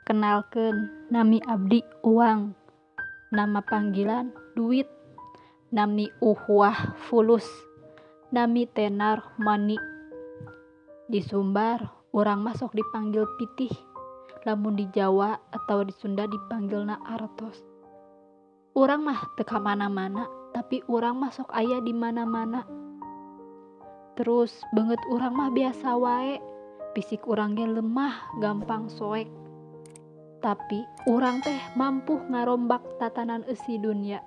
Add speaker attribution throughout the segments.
Speaker 1: Kenalkeun, nami abdi uang, nama panggilan duit, nami uhwah fulus, nami tenar mani. Di Sumbar urang mah sok dipanggil pitih, lamun di Jawa atau di Sunda dipanggilna artos. Urang mah teu ka mana-mana, tapi urang mah sok aya di mana-mana. Terus beungeut urang mah biasa wae, fisik urang ge lemah, gampang soek. Tapi urang teh mampu ngarombak tatanan eusi dunya.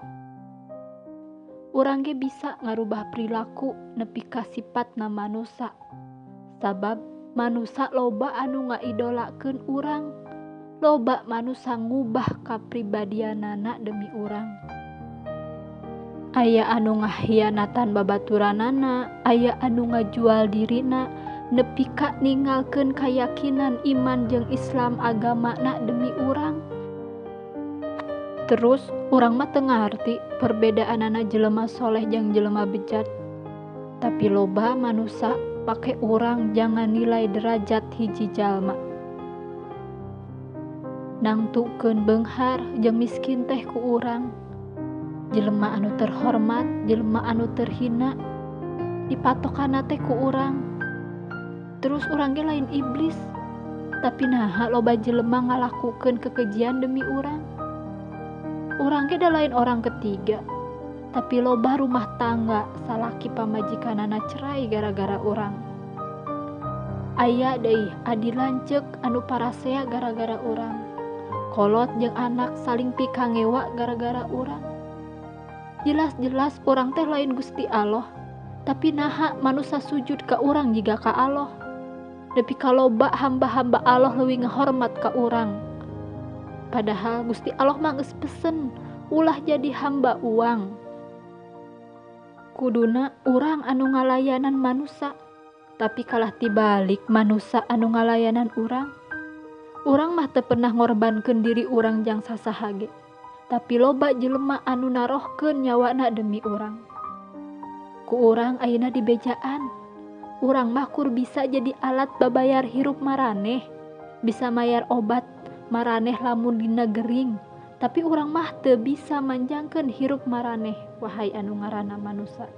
Speaker 1: Urang ge bisa ngarubah perilaku nepi ka sifatna manusa. Sabab manusa loba anu ngaidolakeun urang. Loba manusa ngubah kapribadianana demi urang. Aya anu ngahianatan babaturanana, aya anu ngajual dirina nepi ka ninggalkeun kayakinan iman jeung Islam agamana demi urang. Terus urang mah teu ngarti perbedaanana jelema soleh jeung jelema bejat. Tapi loba manusa pake urang jangan nilai derajat hiji jalma. Nangtukeun beunghar jeung miskin teh ku urang. Jelema anu terhormat, jelema anu terhina dipatokanna teh ku urang. Terus urang ge lain iblis, tapi naha loba jelema ngalakukeun kekejian demi urang. Urang ge da lain orang ketiga, tapi loba rumah tangga salaki pamajikanana cerai gara-gara urang. Aya deui adi lanceuk anu parasea gara-gara urang. Kolot jeung anak saling pikangewa gara-gara urang. Jelas-jelas urang teh lain Gusti Allah, tapi naha manusia sujud ka urang jiga ka Allah. Nepi ka loba hamba-hamba Allah leuwih ngahormat ka urang. Padahal Gusti Allah mah geus pesen ulah jadi hamba uang. Kuduna urang anu ngalayanan manusia, tapi kalah tibalik manusia anu ngalayanan urang. Urang mah teu pernah ngorbankeun diri urang jang sasaha ge. Tapi loba jelema anu narohkeun nyawana demi urang. Ku urang ayeuna di bejaan. Urang mah kur bisa jadi alat babayar hirup maraneh, bisa mayar obat maraneh lamun dina gering. Tapi urang mah teu bisa manjangkeun hirup maraneh, wahai anu ngaranna manusa.